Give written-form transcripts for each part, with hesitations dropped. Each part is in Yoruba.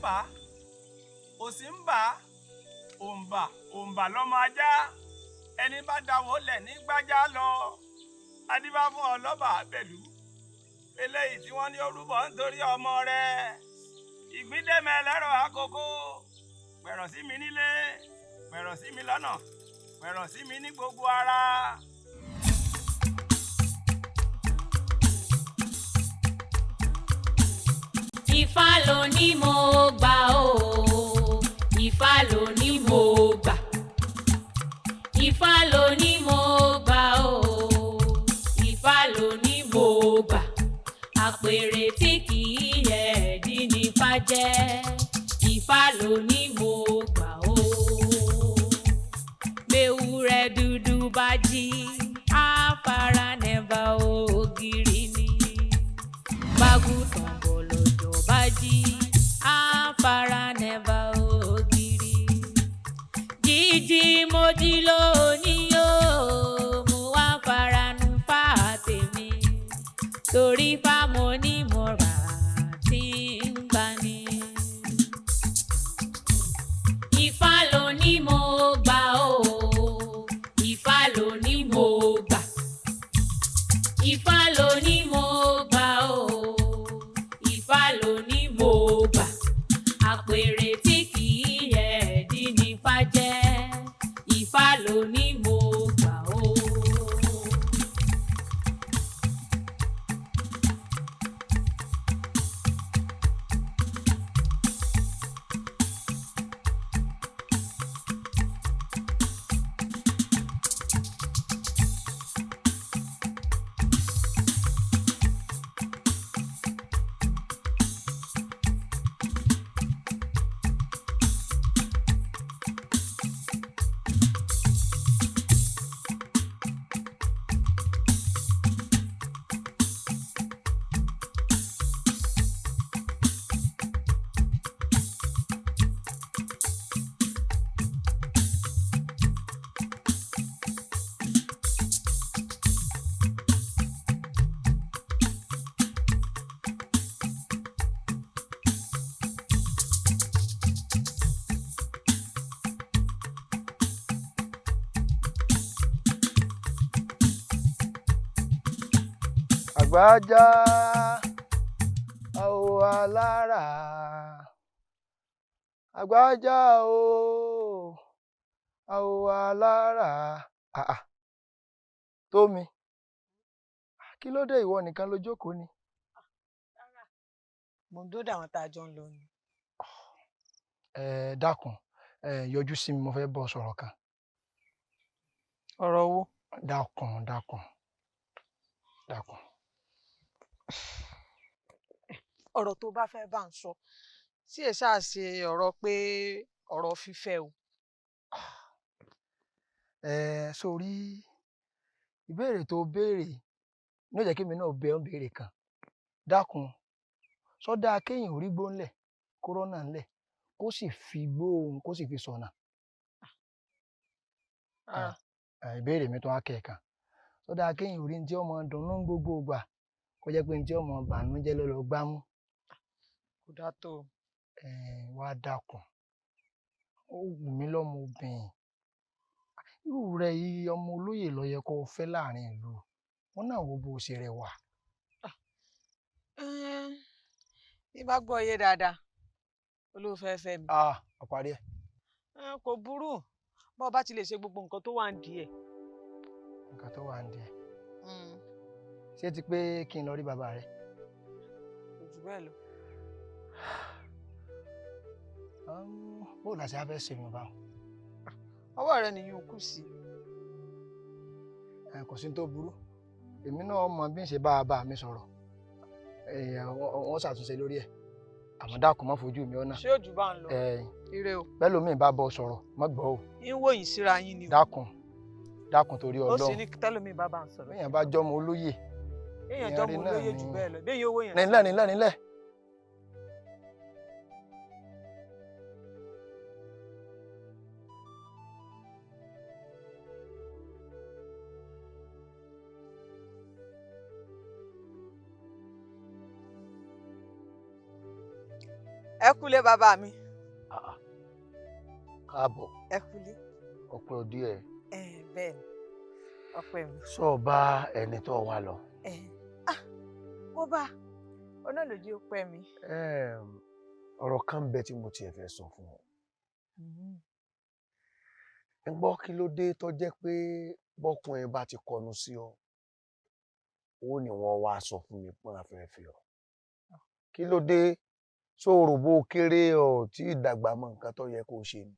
bà á òsì ń bà á òǹbà lọ́mọ ajá ẹni bá dáwọ́ lẹ̀ ní gbájá lọ adíbá fún ọlọ́ba àbẹ̀lú eléyìí tí wọ́n ní orúbọ nítorí ọmọ rẹ̀ ìgbíndẹ́mẹ lẹ́rọ àkókò pẹ̀rọ̀ sí mi nílé pẹ̀rọ̀ sí mi lọ́nà pẹ̀rọ̀ sí mi ní gbogbo ara. Ifá ló ní mo gbà o Ifá ló ní mo gbà Ifá ló ní mo gbà o Ifá ló ní mo gbà àpèrè tí kì í yẹ ẹ̀dí ní Ifá jẹ́ Ifá ló ní mo gbà o. Bẹ́wúrẹ́ dúdú bá jí àfàrà nẹ́bà ògiri ni bágùtàn bọ̀lọ̀jọ̀ bá jí àfàrà nẹ́bà ògiri jíjí mo jí lónìí yóò mú wá faranu fà tèmi torí fámo ní mọ̀ra tí ń gbani. Ifá ló ní mo gbà o Ifá ló ní mo gbà Ifá ló ní mo gbà o Ifá ló ní mo gbà àpèrè tí kì í yẹ ẹ̀dí ní Ifá jẹ́ Ifá ló ní mo gbà o. Àgbájá àwọ̀ alára àgbájá o àwọ̀ alára Tómi kí ló dé ìwọ nìkan ló jókòó ni. mo ń dódà àwọn tá a jọ ń lọ ni. Dákun yọjú sí mi mo fẹ́ bọ́ sọ̀rọ̀ kan. ọ̀rọ̀ wo. dákun. ọ̀rọ̀ tó bá fẹ́ bá ń sọ tí ẹ ṣáà ṣe ọ̀rọ̀ pé ọ̀rọ̀ fífẹ́ o. Sórí ìbéèrè tó béèrè ní ó jẹ́ kí mi náà bẹ ọ́ béèrè kan. Dákun sọ́dá kéèyàn orí gbó ńlẹ̀ kó rọ́nà ńlẹ̀ kó sì fi gbóhùn kó sì fi sọ̀nà. Ìbéèrè mi tó wá kẹ̀ẹ̀kan sọ́dá kéèyàn orí ní tí ọmọ dùnnú gbogbo ìgbà kó jẹ́ pé ní tí ọmọ bànújẹ́ ló lọ gbámú. kò dá tó. Wá dákun ó wù mí lọ́mọ obìnrin irú rẹ yìí ọmọ olóyè ló yẹ kó o fẹ́ láàrin ìlú wọn náà wo bó o ṣe rẹwà. bí bá gbọ́ iye dáadáa olóòfẹ́ fẹ́ mi. ọ̀parí ẹ̀. kò burú bó o bá ti lè ṣe gbogbo nǹkan tó wà ń di ẹ̀. nǹkan tó wà ń di ẹ̀. ṣé ti pé kí n lọ rí bàbá rẹ. kò jù bẹ́ẹ̀ lọ. bóò láti á fẹ́ ṣe mi báwọn. ọwọ́ rẹ nìyí ò kù sí. kò sí tó burú èmi náà mọ bí n ṣe bá bàbá mi sọ̀rọ̀ wọ́n ṣàtúnṣe lórí ẹ̀ àmọ́ dákun má fojú mi ọ̀nà. ṣé òjò bá ń lọ. ire o. bẹ́ẹ̀ lómi bá bọ sọ̀rọ̀ má gbọ́ o. ń wòyìn síra yín ni o. dákun torí Ọlọ́run. ó sì ní tẹ́lómi bá bá ń sọ̀rọ̀. béèyàn bá jọmọ olóyè. béèyàn jọmọ olóyè jù bẹ́ẹ̀ lọ béèyàn owó yẹn. nílẹ̀. ẹ kúlé bàbá mi. káàbọ̀. ẹ kúlé. ọpẹ́ òdí ẹ. bẹ́ẹ̀ ni ọpẹ́ mi. sọ bá ẹni tó wà lọ. mo bá onáàlójú ọpẹ́ mi. ọ̀rọ̀ kan ń bẹ tí mo tiẹ̀ fẹ́ sọ fún ọ. ẹ gbọ́ kí ló dé tó jẹ́ pé bọ́kùnrin bá ti kọnu sí ọ ó ní wọ́n wá sọ fún mi pọ́n afẹ́fẹ́ ọ. kí ló dé sóòrò bó kéré ọ tí ìdàgbà mọ nǹkan tó yẹ kó ṣe ni.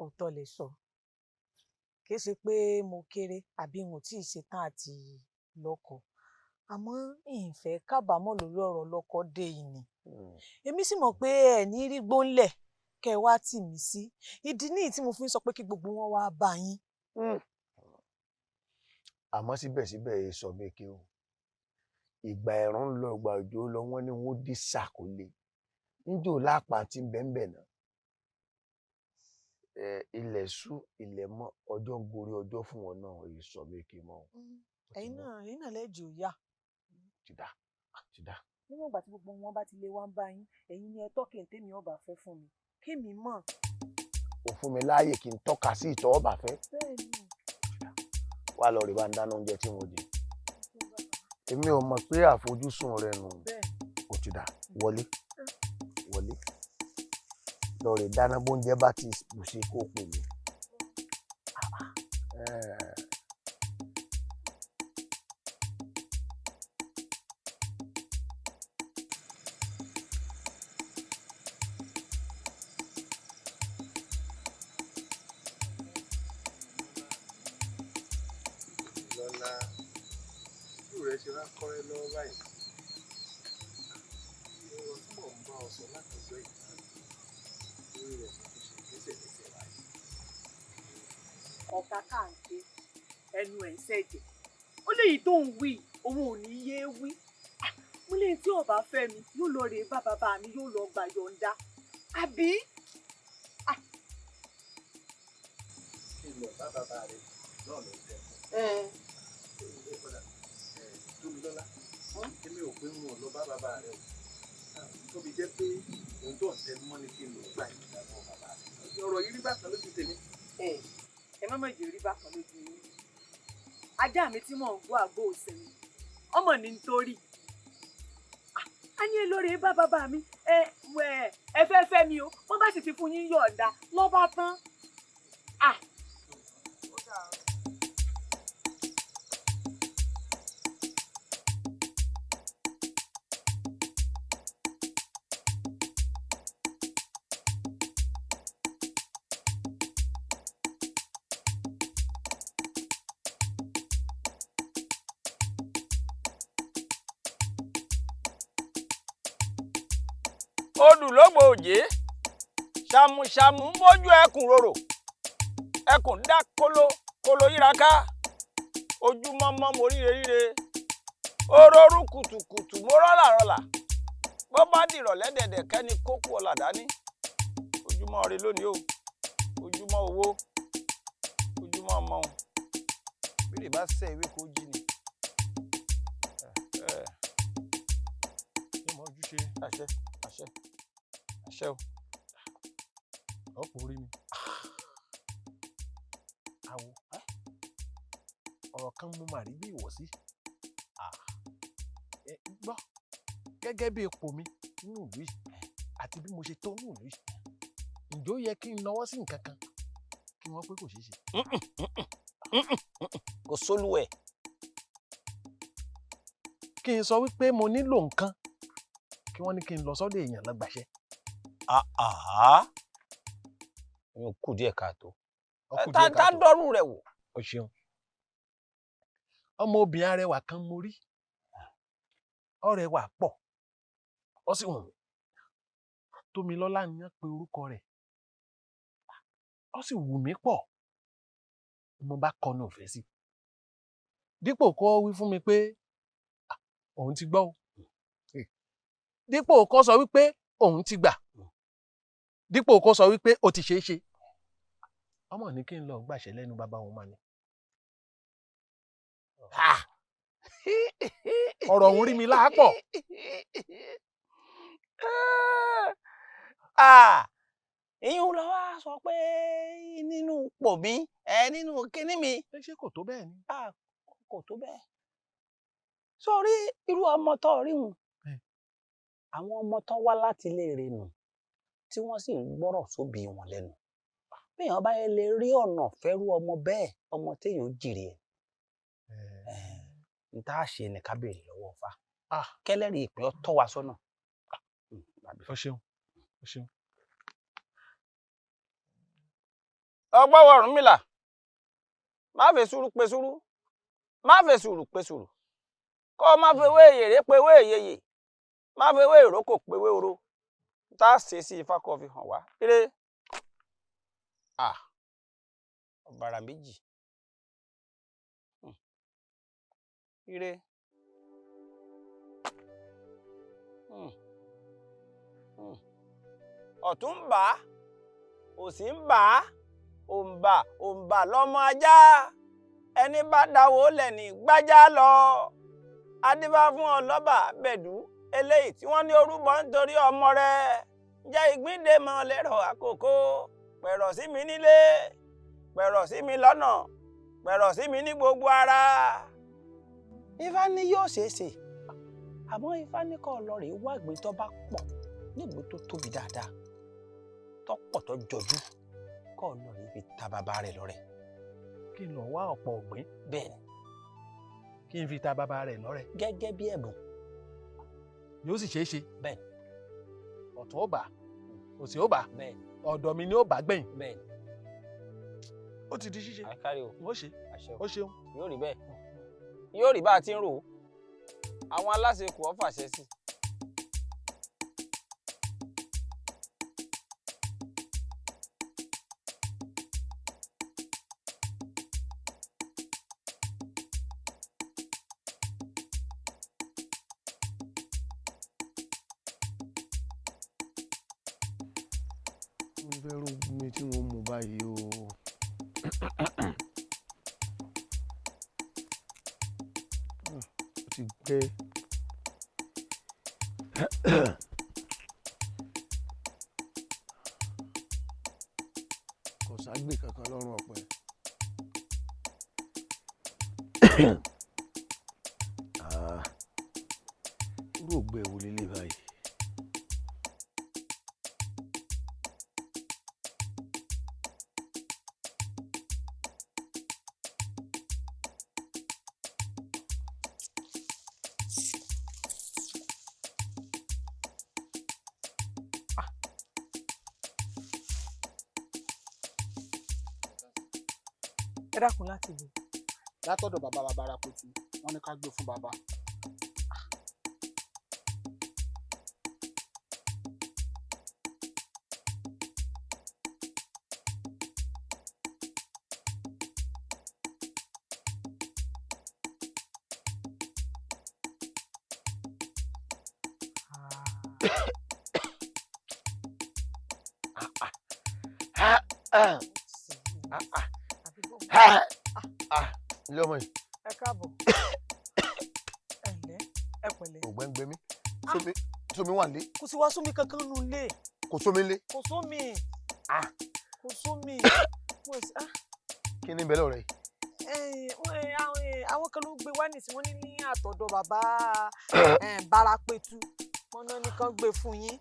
òótọ́ lè sọ kì í ṣe pé mo kéré àbí mo tí ì ṣetán àti lọ́kọ àmọ́ ìfẹ́ kábàámọ̀ lórí ọ̀rọ̀ lọ́kọ dé yìí ni èmi sì mọ̀ pé ẹ̀ ní rí gbóńlẹ̀ kẹ́ ẹ wá tì mí sí ìdí nìyí tí mo fi ń sọ pé kí gbogbo wọn wá bá yín. àmọ́ síbẹ̀síbẹ̀ ẹ sọ bẹ́ẹ̀ kí o ìgbà ẹ̀rùn ń lọ ìgbà òjò lọ wọ́n ní wọ́n dí sàkólé níjò lápá tí ń bẹ́ẹ̀ náà ilẹ̀ ṣú ilẹ̀ mọ́ ọjọ́ gorí ọjọ́ fún wọn náà èyí sọ bẹ́ẹ̀ kí mọ́. ẹ̀yin náà lẹ́jọ́ yá. ti dá. níwọ̀n ìgbà tí gbogbo wọn bá ti lé wá ń bá yín ẹ̀yin ni ẹ tọ́kì ní tèmi ọba fẹ́ fún mi kémi mọ̀. ò fún mi láàyè kí n tọ́ka sí ìtọ́ ọba fẹ́. bẹ́ẹ̀ni. wá lọ rí bá ń dáná oúnjẹ tí mo jẹ. èmi ò mọ̀ pé àfojúsùn rẹ nù. ó ti dà wọlé lọ rí dáná bóúnjẹ bá ti bù sí kó pè mí. ṣe wá kọ́rẹ́ lọ́wọ́ báyìí ọ̀rọ̀ tí mò ń bá ọ sọ látọjọ́ ìta lórí rẹ̀ tó ṣe lẹ́sẹ̀lẹ́sẹ̀ báyìí. ọ̀gá káàǹké ẹnu ẹ̀ ń ṣẹ̀jẹ̀ ó léyìí tó ń wí òun ò ní yé wí mo léyìí tí ọba fẹ́ mi yóò lọ rèé bá bàbá mi yóò lọ gbà yọ̀ǹda àbí. kí n lọ bá bàbá rẹ náà ló tẹ Tómilọ́lá èmi ò pé wọn ò lọ bá bàbá rẹ o tóbi jẹ́ pé òun tó ń tẹnu mọ́ ni kí n lọ gbà ìgbà lọ bàbá rẹ ọ̀rọ̀ yìí rí bákan lójú tèmi. ẹ má mọ̀jẹ̀ rí bákan lójú yín ajá mi tí mò ń gbọ́ àgbo òsèlú ọmọ ní nítorí a ní elóore bá bàbá mi ẹ fẹ́ fẹ́ mi o wọ́n bá sì ti fún yín yọ̀ọ̀da lọ́ba tán. odùlógbò òjé ṣàmùṣàmù ń bójú ẹkùn rorò ẹkùn dá kóló yíraka ojúmọmọ mo ríre orórú kùtùkùtù mo rọlà bó bá dìrọ̀lẹ́ dẹ̀dẹ̀ kẹ́ni kókó ọ̀là dání ojúmọ́ rẹ lónìí o ojúmọ́ owó ojúmọ́ ọmọ òun bí lè bá ṣe ìwé kó jí ni. ní mo ojúṣe àṣẹ o. ọ̀pọ̀ orí mi. àwo ọ̀rọ̀ kan mo mà rí bí ìwọ̀sí. gbọ́ gẹ́gẹ́ bí ipò mi nínú ìlú yìí àti bí mo ṣe tó nínú ìlú yìí ǹjọ́ yẹ kí n nawọ́ sí nǹkan kan kí wọ́n pé kò ṣeé ṣe. kò sólúwẹ̀. kí n sọ wípé mo nílò nǹkan kí wọ́n ní kí n lọ sọ́dọ̀ èèyàn lọ́gbàṣẹ́. mi ò kù díẹ̀ káàtó. tá dọ́rù rẹ̀ wò. o ṣeun ọmọ obìnrin arẹwà kan mo rí ọrẹwà pọ̀ ó sì wù mí Tómilọ́lá ni wọ́n pe orúkọ rẹ̀ ó sì wù mí pọ̀ mo bá kọnu òfẹ́ sí dípò kó wí fún mi pé òun ti gbọ́ o dípò kó sọ wípé òun ti gbà dípò kó sọ wípé ó ti ṣeé ṣe ọmọ ní kí n lọ gbàṣẹ lẹ́nu bàbá òun mà ní. ọ̀rọ̀ òun rí mi láàpọ̀. ìyún lọ wá sọ pé nínú pò mí nínú kíní mi. ṣé kò tó bẹ́ẹ̀ ni. kò tó bẹ́ẹ̀. sórí irú ọmọ tó rí wọn àwọn ọmọ tó wá láti ilé rẹ̀ nù tí wọ́n sì ń gbọ́rọ̀ sóbì wọn lẹ́nu béèyàn bá yẹ lè rí ọ̀nà fẹ́rú ọmọ bẹ́ẹ̀ ọmọ téèyàn jìrì ẹ̀ n tá a ṣe ní ká béèrè lọ́wọ́ Ifá kẹ́lẹ́rì ìpè ọ́ tọ́ wa sọ́nà. o ṣeun o ṣeun. ọgbọ́wọ́ Ọ̀rúnmìlà má fẹ́ sùúrù pé sùúrù má fẹ́ sùúrù pé sùúrù kó má fẹ́ wé yèrè pé wé yèyè má fẹ́ wé ìrókò pé wé oró tá a ṣe sí Ifá kó fi hàn wá eré ọ̀bàrà méjì ire ọ̀tún ń bà á òsì ń bà á òǹbà lọ́mọ ajá ẹni bá dáwọ́ lẹ̀ ní gbájá lọ adíbá fún ọlọ́bà bẹ̀dú eléyìí tí wọ́n ní orúbọ nítorí ọmọ rẹ̀ jẹ́ ìgbíndé mọ́ lẹ́rọ̀ àkókò pẹ̀rọ̀ sí mi nílé pẹ̀rọ̀ sí mi lọ́nà pẹ̀rọ̀ sí mi ní gbogbo ara. Ifá ní yóò ṣeé ṣe àmọ́ Ifá ní kọ́ ọlọ́rẹ̀ wá ìgbín tó bá pọ̀ nígbó tó tóbi dáadáa tó pọ̀ tó jọjú kọ́ ọlọ́rẹ̀ fi ta bàbá rẹ̀ lọ́rẹ. kí n lọ wá ọ̀pọ̀ ọ̀gbìn. bẹ́ẹ̀ni. kí n fi ta bàbá rẹ̀ lọ́rẹ. gẹ́gẹ́ bí ẹ̀bùn. yóò sì ṣeé ṣe. bẹ́ẹ̀ni. ọ̀tún ó bà òsì ó bà. bẹ́ẹ̀ni. ọ̀dọ̀ mi ni ó bà gbẹ̀yìn. bẹ́ẹ̀ni. ó ti di ṣíṣe. àkárí o. ó ṣe. ó ṣeun. yóò rí bẹ́ẹ̀ yóò rí bá a ti ń rò ó àwọn aláṣẹ kò ọ́ fàṣẹ sí. mo fẹ́ rògùn mi tí wọ́n mú báyìí o. ó ti gbẹ. kò ságbè kankan lọ́rùn ọ̀pẹ. irú ògbẹ́ wo lélẹ̀ báyìí. ẹ dákun láti lò. látọ̀dọ̀ bàbá Bàbàràpẹ̀tù wọ́n ní ká gbé fún bàbá. ilé ọmọ yìí. ẹ káàbọ̀ ẹ ǹlẹ́ ẹ pẹ̀lẹ́. ògbẹ́ ń gbẹ mí sómi wà lé. kò sí wá sómi kankan nù lé. kò sómi lé. kò sómi. kò sómi. kí ni bẹ́lẹ̀ rẹ̀ yìí. àwọn kan ló gbé wá nìsí wọ́n ní àtọ̀dọ̀ bàbá Bàràpẹ̀tù wọ́n náà nìkan gbé fún yín.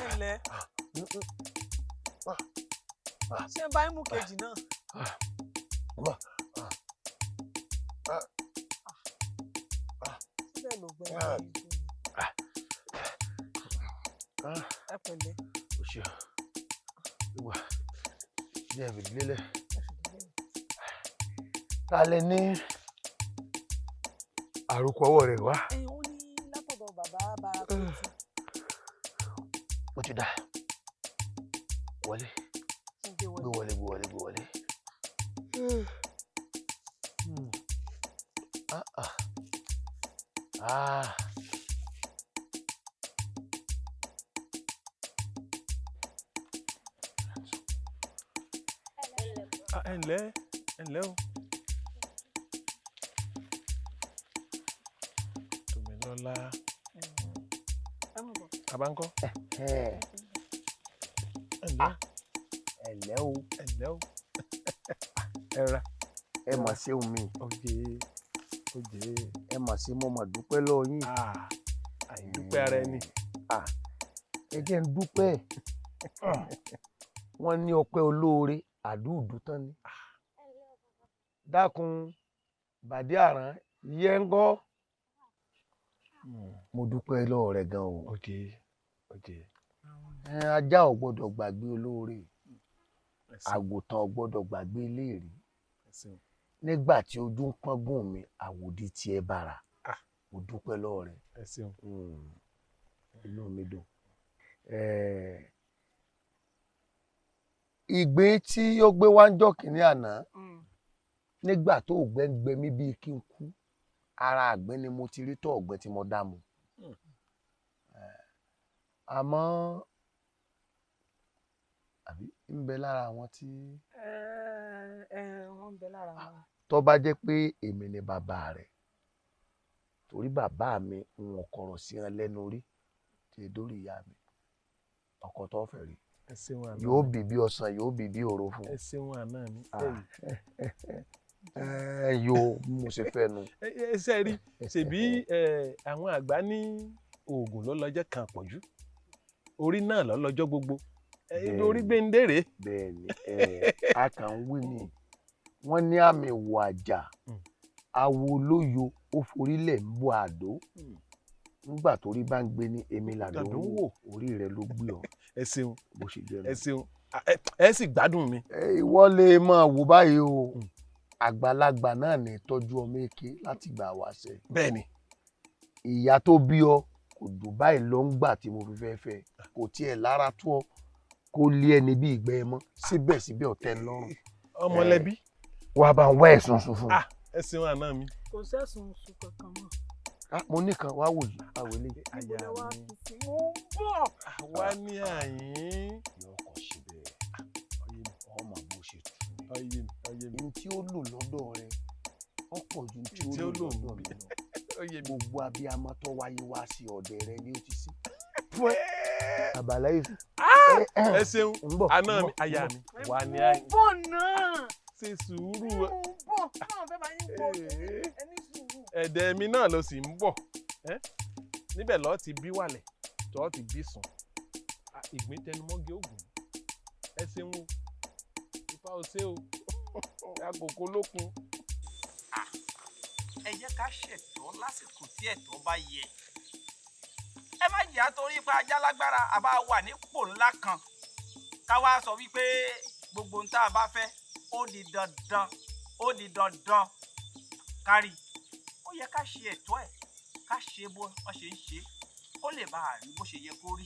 ẹnlẹ́ ṣé bá ń mú kejì náà. síbẹ̀ ló gbẹ́ ẹ pẹ̀lẹ́. o ṣe wà ní ẹ̀fẹ̀ lélẹ̀ ta lẹ ní àròkọ ọwọ́ rẹ̀ wá. ó ní látọ̀dọ̀ bàbá Bàràpẹ̀tù. ó ti dà wọlé gbé wọlé gbé wọlé gbé wọlé. ẹ ǹlẹ́ o. Tòmilọ́lá. Abankọ́. ẹ̀lẹ́ o. ẹ mà ṣe omi. ẹ mà ṣe mo mà dúpẹ́ lọ́wọ́ yín. àìdúpẹ́ ara ẹni. ẹ jẹ́ ń dúpẹ́. wọ́n ní ọpẹ́ olóore àdúùdú tán ni. dákun bàdí àrán yẹ ń gọ́. mo dúpẹ́ lọ́wọ́ rẹ gan o. ajá ò gbọ́dọ̀ gbàgbé olóore, àgùntàn ò gbọ́dọ̀ gbàgbé iléèrí. nígbà tí ojú ń pọ́n gùn mi àwòdì tiẹ̀ bàrà. mo dúpẹ́ lọ́wọ́ rẹ. inú mi dùn. ìgbín tí ó gbé wá ń jọ kìíní àná nígbà tó ògbẹ́ ń gbẹ mí bíi kí n kú, ara àgbẹ̀ ni mo ti rí tó ọ̀gbẹ́ tí mo dá mu. àmọ́ àbí ń bẹ lára àwọn tí. wọ́n ń bẹ lára wọn. tó bá jẹ́ pé èmi ni bàbá rẹ̀, torí bàbá mi ń kọ̀rọ̀ sí ẹ lẹ́nu rí tí dórí ìyá mi ọkọ tó fẹ́ rí yóò bì bí ọsàn yóò bì bí òro fún. ẹ ṣeun àná mi. yóò mo ṣe fẹ́ nu. ẹ ṣe rí ṣèbí àwọn àgbà ní oògùn ló lọ́jọ́ kan pọ̀jù, orí náà ló lọ́jọ́ gbogbo, orí gbẹ̀ǹdẹ̀rẹ̀. bẹ́ẹ̀ni a kàn ń wí ni wọ́n ní àmì ìwò àjà awo olóyo ó forílẹ̀ ń bọ àdó nígbà tó rí bá ń gbé ní èmi làdó ń wò orí rẹ ló gbé ọ. ẹ ṣeun bó ṣe jẹ ẹ ṣeun ẹ sì gbádùn mi. ìwọ lè máa wò báyìí o àgbàlagbà náà ní tọ́jú ọmọ èké láti gbà wáṣẹ. bẹ́ẹ̀ni. ìyá tó bí ọ kò dùn báyìí lọ ń gbà tí mo fi fẹ́ fẹ́ kò tiẹ̀ lára tó ọ kó lé ẹni bí ìgbẹ́ ẹ mọ́ síbẹ̀síbẹ̀ ọ̀tẹ̀ lọ́rùn. ọmọlẹ́bí. wà á bá ń wá ẹ̀sùn sùn fún. ẹ ṣeun àná mi. kò sẹ́sùn sùn kankan mọ́. mo ní kan wá wò yìí àwọ̀ eléyìí. àyà mi mo ń bọ̀. àwa ní àyín. yóò kọ sí bẹ́ẹ̀ ọmọ bó ṣe tù mí. ní tí ó lò lọ́dọ̀ rẹ ọ̀pọ̀ ju tí ó lò lọ́dọ̀ mi lọ. gbogbo abiyamọ tó wáyé wá sí ọ̀dẹ̀ rẹ ni ó ti sí. àbàlá yìí. ẹ ṣeun àná mi àyà mi wà ní àyín. mo bọ̀ náà. ṣe sùúrù. mo bọ̀ náà fẹ́ bá yín bọ̀ ẹni sùúrù. ẹ̀dẹ̀ mi náà ló sì ń bọ̀ níbẹ̀ lọ́ọ́ ti bí wàlẹ̀ tọ́ ti bí sùn ìgbín tẹnumọ́gé ògùn ẹ ṣeun o ipa ò ṣe o àkókò lókun. ẹ jẹ́ ká ṣètò lásìkò tí ẹ̀tọ́ bá yẹ. ẹ má jẹ́ àtòrí ipa ajá lágbára àbá wà nípò ńlá kan ká wá sọ wípé gbogbo ohun tá a bá fẹ́ ó di dandan kárí. ó yẹ ká ṣe ẹ̀tọ́ ẹ̀ ká ṣe bó wọ́n ṣe ń ṣe kó lè bá a rí bó ṣe yẹ kó rí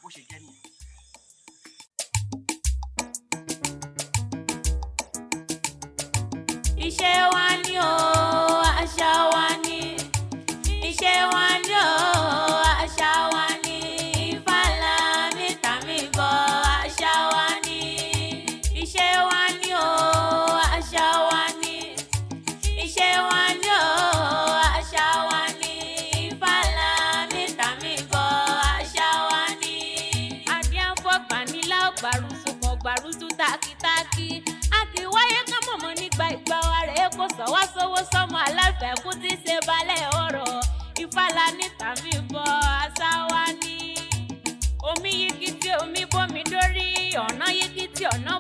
bó ṣe jẹ́ nìyẹn. iṣẹ́ wa ni o àṣà wa ni iṣẹ́ wa ni o àṣà wa ni ìfàlà mi tàmí bọ̀ àṣà wa ni iṣẹ́ wa ni o àṣà wa ni iṣẹ́ wa ni o àṣà wa ni ìfàlà mi tàmí bọ̀ àṣà wa ni. àdìànfọ̀ gbanilá gbàrúsù kan gbàrúsù tákítákí a kì í wáyé ká mọ̀mọ́ nígbà ìgbà wa rẹ̀ kó sọ wá sówó sọmọ aláfẹ́ kú tí ṣe balẹ̀ ọ̀rọ̀ ìfàlà ní tàbí bọ́ àṣà wa ni. omi yìí tí omi bómi dórí ọ̀nà yìí tí ọ̀nà